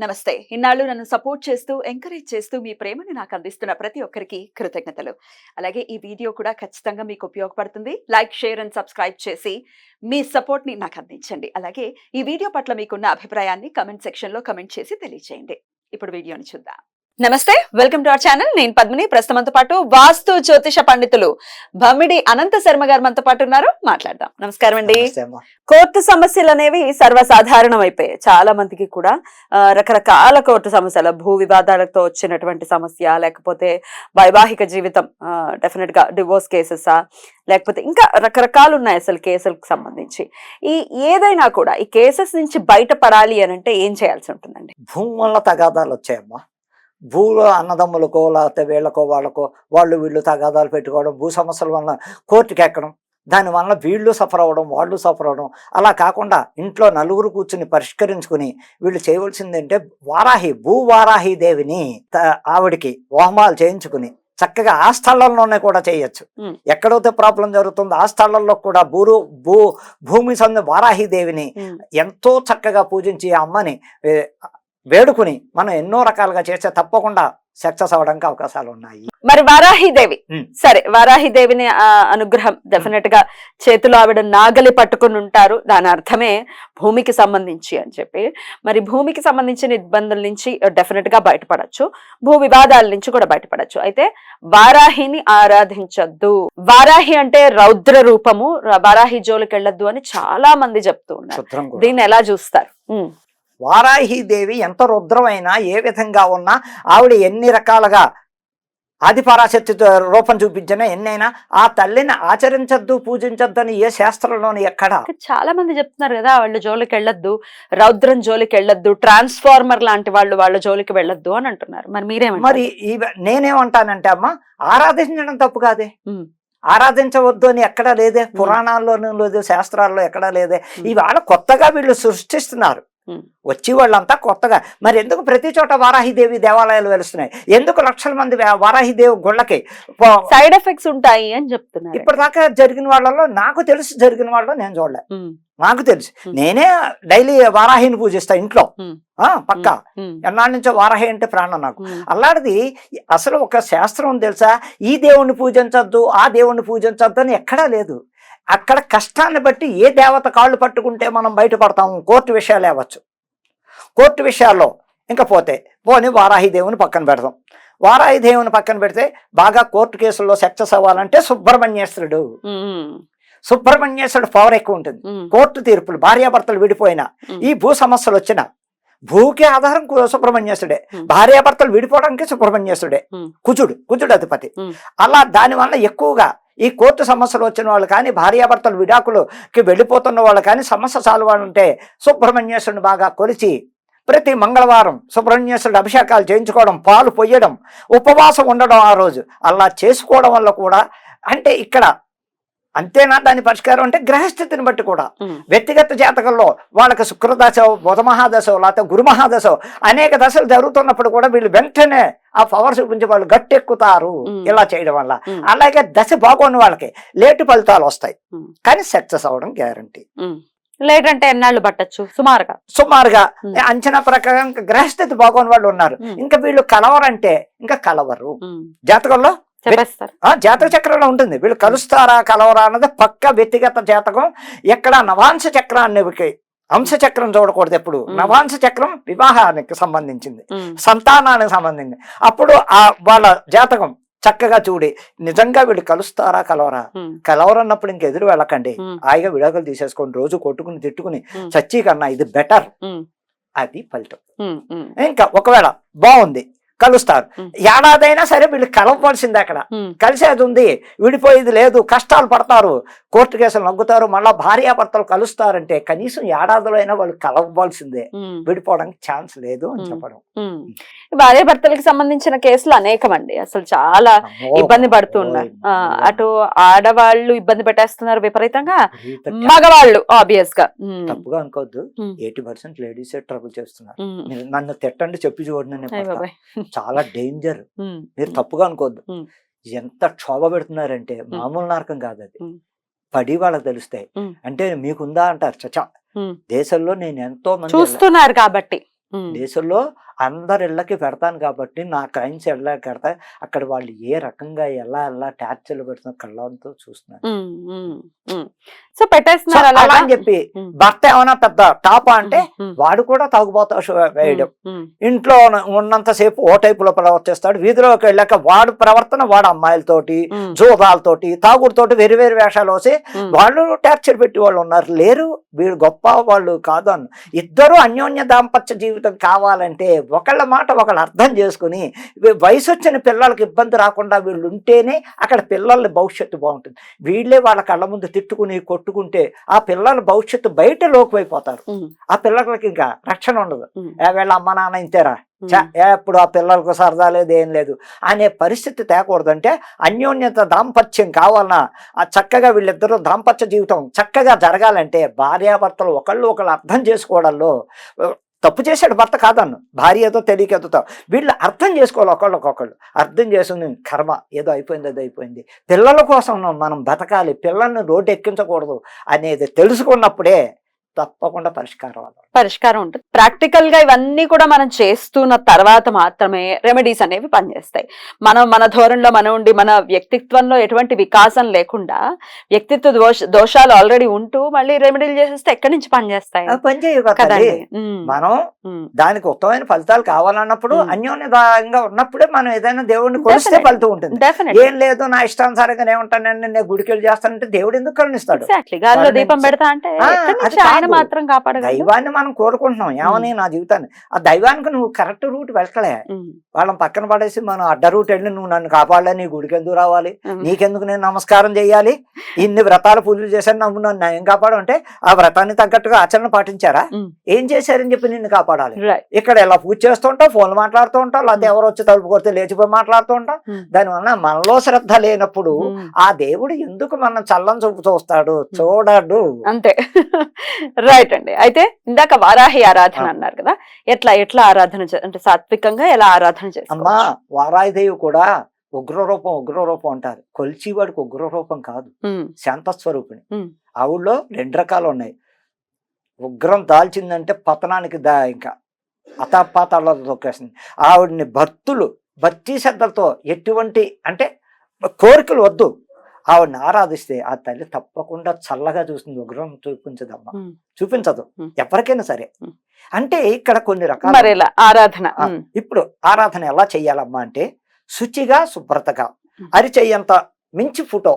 నమస్తే. ఇన్నాళ్ళు నన్ను సపోర్ట్ చేస్తూ, ఎంకరేజ్ చేస్తూ మీ ప్రేమని నాకు అందిస్తున్న ప్రతి ఒక్కరికి కృతజ్ఞతలు. అలాగే ఈ వీడియో కూడా ఖచ్చితంగా మీకు ఉపయోగపడుతుంది. లైక్, షేర్ అండ్ సబ్స్క్రైబ్ చేసి మీ సపోర్ట్‌ని నాకు అందించండి. అలాగే ఈ వీడియో పట్ల మీకున్న అభిప్రాయాన్ని కామెంట్ సెక్షన్‌లో కామెంట్ చేసి తెలియజేయండి. ఇప్పుడు వీడియోని చూద్దాం. నమస్తే, వెల్కమ్ టు అవర్ ఛానల్. నేను పద్మిని. ప్రస్తుతంతో పాటు వాస్తు జ్యోతిష పండితులు భమిడి అనంత శర్మ గారు మనతో పాటు ఉన్నారు. మాట్లాడదాం. నమస్కారం అండి. కోర్టు సమస్యలు అనేవి సర్వసాధారణం అయిపోయాయి చాలా మందికి కూడా. రకరకాల కోర్టు సమస్యలు, భూ వివాదాలతో వచ్చినటువంటి సమస్య, లేకపోతే వైవాహిక జీవితం, డెఫినెట్ గా డివోర్స్ కేసెసా, లేకపోతే ఇంకా రకరకాలు ఉన్నాయి అసలు కేసులకు సంబంధించి. ఈ ఏదైనా కూడా ఈ కేసెస్ నుంచి బయటపడాలి అని అంటే ఏం చేయాల్సి ఉంటుందండి? భూముల తగాదాలు వచ్చాయమ్మా. భూలో అన్నదమ్ములకో లేకపోతే వీళ్ళకో వాళ్ళకో వాళ్ళు వీళ్ళు తగాదాలు పెట్టుకోవడం, భూ సమస్యల వల్ల కోర్టుకి ఎక్కడం, దానివల్ల వీళ్ళు సఫర్ అవ్వడం, వాళ్ళు సఫర్ అవ్వడం. అలా కాకుండా ఇంట్లో నలుగురు కూర్చుని పరిష్కరించుకుని వీళ్ళు చేయవలసింది అంటే భూవారాహి దేవిని ఆవిడికి హోమాలు చేయించుకుని చక్కగా ఆ స్థలంలోనే కూడా చేయొచ్చు. ఎక్కడైతే ప్రాబ్లం జరుగుతుందో ఆ స్థలంలో కూడా భూమి సంద వారాహి దేవిని ఎంతో చక్కగా పూజించి ఆ అమ్మని వేడుకుని మనం ఎన్నో రకాలుగా చేస్తే తప్పకుండా సక్సెస్ అవడానికి అవకాశాలు ఉన్నాయి. మరి వారాహిదేవి, సరే, వారాహిదేవిని అనుగ్రహం డెఫినెట్ గా చేతిలో ఆవిడ నాగలి పట్టుకుని ఉంటారు. దాని అర్థమే భూమికి సంబంధించి అని చెప్పి. మరి భూమికి సంబంధించిన ఇబ్బందుల నుంచి డెఫినెట్ గా బయటపడచ్చు, భూ వివాదాల నుంచి కూడా బయటపడచ్చు. అయితే వారాహిని ఆరాధించొద్దు. వారాహి అంటే రౌద్ర రూపము, వారాహి జోలికి వెళ్ళొద్దు అని చాలా మంది చెప్తూ ఉన్నారు. దీన్ని ఎలా చూస్తారు? వారాహిదేవి ఎంత రుద్రమైనా, ఏ విధంగా ఉన్నా, ఆవిడ ఎన్ని రకాలుగా ఆదిపరాశక్తి రూపం చూపించినా ఎన్నైనా ఆ తల్లిని ఆచరించద్దు, పూజించద్దు అని ఏ శాస్త్రంలోని ఎక్కడ. చాలా మంది చెప్తున్నారు కదా, వాళ్ళ జోలికి వెళ్ళొద్దు, రౌద్రం జోలికి వెళ్ళొద్దు, ట్రాన్స్ఫార్మర్ లాంటి వాళ్ళ జోలికి వెళ్ళొద్దు అని అంటున్నారు. మరి మీరేమంటారు? మరి నేనేమంటానంటే అమ్మా, ఆరాధించడం తప్పు కాదే, ఆరాధించవద్దు అని ఎక్కడా లేదే, పురాణాల్లోనూ లేదు, శాస్త్రాల్లో ఎక్కడా లేదే. ఇవాళ కొత్తగా వీళ్ళు సృష్టిస్తున్నారు. వచ్చి వాళ్ళంతా కొత్తగా. మరి ఎందుకు ప్రతి చోట వారాహిదేవి దేవాలయాలు వెలుస్తున్నాయి? ఎందుకు లక్షల మంది వారాహిదేవి గుళ్ళకి సైడ్ ఎఫెక్ట్స్ ఉంటాయి అని చెప్తున్నారు. ఇప్పటిదాకా జరిగిన వాళ్ళలో నాకు తెలిసి జరిగిన వాళ్ళలో నేను చూడలే. నాకు తెలిసి నేనే డైలీ వారాహిని పూజిస్తా ఇంట్లో, పక్కా. ఎన్నాళ్ళ నుంచో వారాహి అంటే ప్రాణం నాకు. అలాంటిది అసలు ఒక శాస్త్రం తెలుసా, ఈ దేవుణ్ణి పూజించద్దు, ఆ దేవుణ్ణి పూజించద్దు అని ఎక్కడా లేదు. అక్కడ కష్టాన్ని బట్టి ఏ దేవత కాళ్ళు పట్టుకుంటే మనం బయటపడతాము. కోర్టు విషయాలు అవ్వచ్చు, కోర్టు విషయాల్లో ఇంకా పోని వారాహి దేవుని పక్కన పెడతాం. వారాహి దేవుని పక్కన పెడితే బాగా కోర్టు కేసుల్లో సక్సెస్ అవ్వాలంటే సుబ్రహ్మణ్యేశ్వరుడు పవర్ ఎక్కువ ఉంటుంది. కోర్టు తీర్పులు, భార్యాభర్తలు విడిపోయినా, ఈ భూ సమస్యలు వచ్చిన, భూకి ఆధారం సుబ్రహ్మణ్యేశ్వరుడే, భార్యాభర్తలు విడిపోవడానికి సుబ్రహ్మణ్యేశ్వరుడే, కుజుడు అధిపతి. అలా దానివల్ల ఎక్కువగా ఈ కోర్టు సమస్యలు వచ్చిన వాళ్ళు కానీ, భార్యాభర్తలు విడాకులకి వెళ్ళిపోతున్న వాళ్ళు కానీ, సమస్య సాల్వ్ ఉంటే సుబ్రహ్మణ్యేశ్వరుని బాగా కొలిచి ప్రతి మంగళవారం సుబ్రహ్మణ్యేశ్వరుడు అభిషేకాలు చేయించుకోవడం, పాలు పొయ్యడం, ఉపవాసం ఉండడం ఆ రోజు. అలా చేసుకోవడం వల్ల కూడా అంటే ఇక్కడ అంతేనా దాని పరిష్కారం అంటే గ్రహస్థితిని బట్టి కూడా. వ్యక్తిగత జాతకంలో వాళ్ళకి శుక్రదశ, బుధమహాదశ, లేకపోతే గురుమహాదశ అనేక దశలు జరుగుతున్నప్పుడు కూడా వీళ్ళు వెంటనే ఆ పవర్ చూపించి వాళ్ళు గట్టెక్కుతారు ఇలా చేయడం వల్ల. అలాగే దశ బాగున్న వాళ్ళకి లేటు ఫలితాలు వస్తాయి, కానీ సక్సెస్ అవ్వడం గ్యారంటీ. లేట్ అంటే ఎన్నాళ్ళు పట్టచ్చు? సుమారుగా అంచనా ప్రకారం గ్రహస్థితి బాగున్న వాళ్ళు ఉన్నారు. ఇంకా వీళ్ళు కలవరంటే ఇంకా కలవరు. జాతకంలో జాతక చక్రంలో ఉంటుంది. వీళ్ళు కలుస్తారా కలవరా అన్నది పక్క వ్యక్తిగత జాతకం. ఎక్కడ నవాంశ చక్రాన్ని, అంశ చక్రం చూడకూడదు ఎప్పుడు. నవాంశ చక్రం వివాహానికి సంబంధించింది, సంతానానికి సంబంధించింది. అప్పుడు ఆ వాళ్ళ జాతకం చక్కగా చూడి నిజంగా వీళ్ళు కలుస్తారా కలవరన్నప్పుడు ఇంక ఎదురు వెళ్ళకండి, హాయిగా విడాకులు తీసేసుకోండి, రోజు కొట్టుకుని తిట్టుకుని చచ్చి కన్నా ఇది బెటర్. అది ఫలితం. ఇంకా ఒకవేళ బాగుంది కలుస్తారు, ఏడాదైనా సరే వీళ్ళు కలవవలసిందే. అక్కడ కలిసేది ఉంది, విడిపోయేది లేదు, కష్టాలు పడతారు, కోర్టు కేసులు నగ్గుతారు, మళ్ళా భార్యాభర్తలు కలుస్తారంటే కనీసం ఏడాదిలో అయినా వాళ్ళు కలవవలసిందే, విడిపోవడానికి ఛాన్స్ లేదు అని చెప్పడం. భార్యాభర్తలకు సంబంధించిన కేసులు అనేకం అండి, అసలు చాలా ఇబ్బంది పడుతున్నారు. అటు ఆడవాళ్ళు ఇబ్బంది పెట్టేస్తున్నారు విపరీతంగా, మగవాళ్ళు ఆబ్వియస్ గా. తప్పుగా అనుకోవద్దు, 80% లేడీస్ ట్రబుల్ చేస్తున్నారు. నన్ను తిట్టండి, చెప్పి చూడండి, చాలా డేంజర్. మీరు తప్పుగా అనుకోవద్దు. ఎంత క్షోభ పెడుతున్నారంటే మామూలు నరకం కాదు అది. పడి వాళ్ళకి తెలుస్తాయి. అంటే మీకుందా అంటారు. చచ్చా, దేశంలో నేను ఎంతో మంది చూస్తున్నారు కాబట్టి దేశంలో అందరి ఇళ్ళకి పెడతాను కాబట్టి నా క్రైమ్స్ ఇళ్ళకి పెడతా అక్కడ వాళ్ళు ఏ రకంగా ఎలా టార్చర్లు పెడుతున్న కళ్ళంతో చూస్తున్నారు. సో పెట్టేస్తున్నారు అలా అలాగా. అని చెప్పి భర్త ఏమైనా పెద్ద టాపా అంటే వాడు కూడా తాగుబోతా వేయడం. ఇంట్లో ఉన్నంతసేపు ఓ టైపులో ప్రవర్తిస్తాడు, వీధిలోకి వెళ్ళాక వాడు ప్రవర్తన వాడు అమ్మాయిలతోటి జోదాలతోటి తాగుడుతోటి వేరు వేరు వేషాలు వేసి వాళ్ళు టార్చర్ పెట్టి వాళ్ళు ఉన్నారు. లేరు వీడు గొప్ప వాళ్ళు కాదు అన్న. ఇద్దరు అన్యోన్య దాంపత్య జీవితం కావాలంటే ఒకళ్ళ మాట ఒకళ్ళు అర్థం చేసుకుని వయసు వచ్చిన పిల్లలకి ఇబ్బంది రాకుండా వీళ్ళు ఉంటేనే అక్కడ పిల్లల భవిష్యత్తు బాగుంటుంది. వీళ్ళే వాళ్ళ కళ్ళ ముందు తిట్టుకుని కొట్టుకుంటే ఆ పిల్లల భవిష్యత్తు బయట లోకువైపోతారు. ఆ పిల్లలకి ఇంకా రక్షణ ఉండదు. వీళ్ళ అమ్మ నాన్న ఇంతేరా ఎప్పుడు ఆ పిల్లలకు సరదా లేదు ఏం లేదు అనే పరిస్థితి తేకూడదంటే అన్యోన్యత దాంపత్యం కావాలన్నా ఆ చక్కగా వీళ్ళిద్దరూ దాంపత్య జీవితం చక్కగా జరగాలంటే భార్యాభర్తలు ఒకళ్ళు అర్థం చేసుకోవడంలో తప్పు చేశాడు భర్త కాదన్ను, భార్య ఏదో తెలియక ఎదుగుతాం, వీళ్ళు అర్థం చేసుకోవాలి ఒకళ్ళకొకళ్ళు. అర్థం చేసుకుని కర్మ ఏదో అయిపోయింది అది అయిపోయింది, పిల్లల కోసం మనం బతకాలి, పిల్లల్ని రోడ్డు ఎక్కించకూడదు అనేది తెలుసుకున్నప్పుడే తప్పకుండా పరిష్కారం ఉంటుంది. ప్రాక్టికల్ గా ఇవన్నీ కూడా మనం చేస్తున్న తర్వాత మాత్రమే రెమెడీస్ అనేవి పనిచేస్తాయి. మన ధోరణిలో మనం ఉండి మన వ్యక్తిత్వంలో ఎటువంటి వికాసం లేకుండా వ్యక్తిత్వ దోషాలు ఆల్రెడీ ఉంటూ మళ్ళీ రెమెడీలు చేసేస్తే ఎక్కడి నుంచి పనిచేస్తాయి? పనిచేయగలగాలి. మనం దానికి ఉత్తమమైన ఫలితాలు కావాలన్నప్పుడు అన్యోన్యంగా ఉన్నప్పుడే మనం ఏదైనా దేవుడిని కొలిస్తే ఫలితం ఉంటుంది. ఏం లేదు నా ఇష్టానుసారంగా ఏముంటానండి నేను గుడికి వెళ్ళి చేస్తానంటే దేవుడు ఎందుకు కరుణిస్తాడు? గాల్లో దీపం పెడతా అంటే మాత్రం కాపాడగలడు. దైవాన్ని మనం కోరుకుంటున్నాం ఏమని నా జీవితాన్ని, ఆ దైవానికి నువ్వు కరెక్ట్ రూట్ వెళ్ళలే, వాళ్ళని పక్కన పడేసి మనం అడ్డ రూట్ వెళ్ళి నువ్వు నన్ను కాపాడలే, నీ గుడికి ఎందుకు రావాలి, నీకెందుకు నేను నమస్కారం చేయాలి, ఇన్ని వ్రతాలు పూజలు చేశాను నన్ను నన్ను ఏం కాపాడు అంటే ఆ వ్రతాన్ని తగ్గట్టుగా ఆచరణ పాటించారా, ఏం చేశారని చెప్పి నిన్ను కాపాడాలి. ఇక్కడ ఇలా పూజ చేస్తుంటావు, ఫోన్లు మాట్లాడుతూ ఉంటావు, లేకపోతే ఎవరు వచ్చి తలుపు కొడితే లేచిపోయి మాట్లాడుతూ ఉంటాం. దానివల్ల మనలో శ్రద్ధ లేనప్పుడు ఆ దేవుడు ఎందుకు మనం చల్లని చూపు చూస్తాడు? చూడడు. అంతే. రైట్ అండి. అయితే ఇందాక వారాహి ఆరాధన అన్నారు కదా, ఎట్లా ఆరాధన అంటే సాత్వికంగా ఎలా ఆరాధన చేస్తాం? అమ్మా వారాహిదేవి కూడా ఉగ్రరూపం అంటారు. కొలిచివాడికి ఉగ్రరూపం కాదు, శాంతస్వరూపిణి. ఆవిడలో 2 రకాలు ఉన్నాయి. ఉగ్రం దాల్చిందంటే పతనానికి ఇంకా అతపాతాళాలు తొక్కేస్తుంది. ఆవిడని భక్తి శ్రద్ధలతో ఎటువంటి అంటే కోరికలు వద్దు, ఆవిడని ఆరాధిస్తే ఆ తల్లి తప్పకుండా చల్లగా చూస్తుంది. ఉగ్రం చూపించదు ఎవరికైనా సరే. అంటే ఇక్కడ కొన్ని రకాల ఆరాధన. ఇప్పుడు ఆరాధన ఎలా చెయ్యాలమ్మా అంటే శుచిగా శుభ్రతగా, అరిచెయ్యంత మించి ఫోటో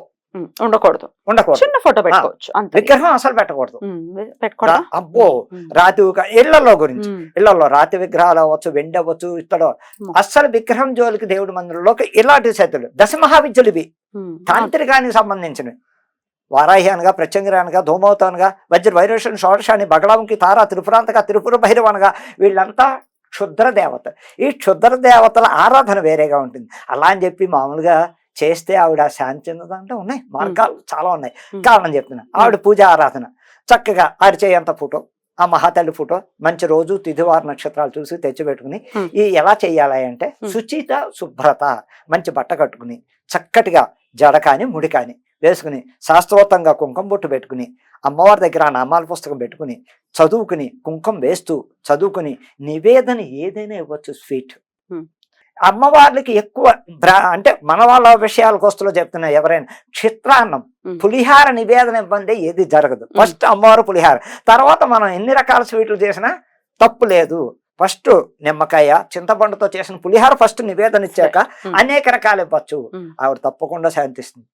ఉండకూడదు, చిన్న ఫోటో పెట్టుకోవచ్చు, విగ్రహం అసలు పెట్టకూడదు. అబ్బో రాతి ఇళ్లలో గురించి, ఇళ్లలో రాతి విగ్రహాలు అవ్వచ్చు, వెండి అవ్వచ్చు, ఇత్తడు అస్సలు విగ్రహం జోలికి దేవుడి మందిరంలోకి ఇలాంటి చేతులు దశమహావిద్యలు ఇవి తాంత్రికానికి సంబంధించినవి. వారాహి అనగా, ప్రత్యంగిరి అనగా, ధూమవతి అనగా, వజ్ర వైరేషన్ షోడశాని, బగళాముఖి, తార, త్రిపురాంతక, త్రిపుర భైరవ అనగా వీళ్ళంతా క్షుద్ర దేవత. ఈ క్షుద్ర దేవతల ఆరాధన వేరేగా ఉంటుంది. అలా అని చెప్పి మామూలుగా చేస్తే ఆవిడ శాంతి చెందదంటే ఉన్నాయి మార్గాలు చాలా ఉన్నాయి. కారణం చెప్తున్నా, ఆవిడ పూజ ఆరాధన చక్కగా అరిచేయంత ఫోటో, ఆ మహాతల్లి ఫోటో మంచి రోజు తిథివార నక్షత్రాలు చూసి తెచ్చిపెట్టుకుని ఈ ఎలా చెయ్యాలి అంటే శుచిత శుభ్రత, మంచి బట్ట కట్టుకుని చక్కటిగా జడ కాని ముడి కాని వేసుకుని శాస్త్రోత్తంగా కుంకుమ బొట్టు పెట్టుకుని అమ్మవారి దగ్గర ఆ నామాల పుస్తకం పెట్టుకుని చదువుకుని కుంకుమ వేస్తూ చదువుకుని నివేదన ఏదైనా ఇవ్వచ్చు. స్వీట్ అమ్మవార్లకి ఎక్కువ అంటే మన వాళ్ళ విషయాలకు వస్తులో చెప్తున్నా, ఎవరైనా చిత్రాన్నం పులిహార నివేదన ఇవ్వండి ఏది జరగదు. ఫస్ట్ అమ్మవారు పులిహార, తర్వాత మనం ఎన్ని రకాల స్వీట్లు చేసినా తప్పు లేదు. ఫస్ట్ నిమ్మకాయ చింతపండుతో చేసిన పులిహార ఫస్ట్ నివేదన ఇచ్చాక అనేక రకాలు ఇవ్వచ్చు. ఆవిడ తప్పకుండా శాంతిస్తుంది.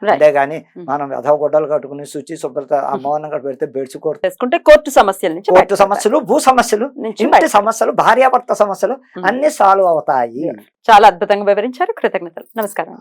అంతేగాని మనం వెధవ గొడ్డలు కట్టుకుని శుచి శుభ్రత అమ్మవారిని పెడితే బెడ్చుకుంటే కోర్టు సమస్యలు, భూ సమస్యలు, ఇంటి సమస్యలు, భార్యాభర్త సమస్యలు అన్ని సాల్వ్ అవుతాయి. చాలా అద్భుతంగా వివరించారు. కృతజ్ఞతలు. నమస్కారం.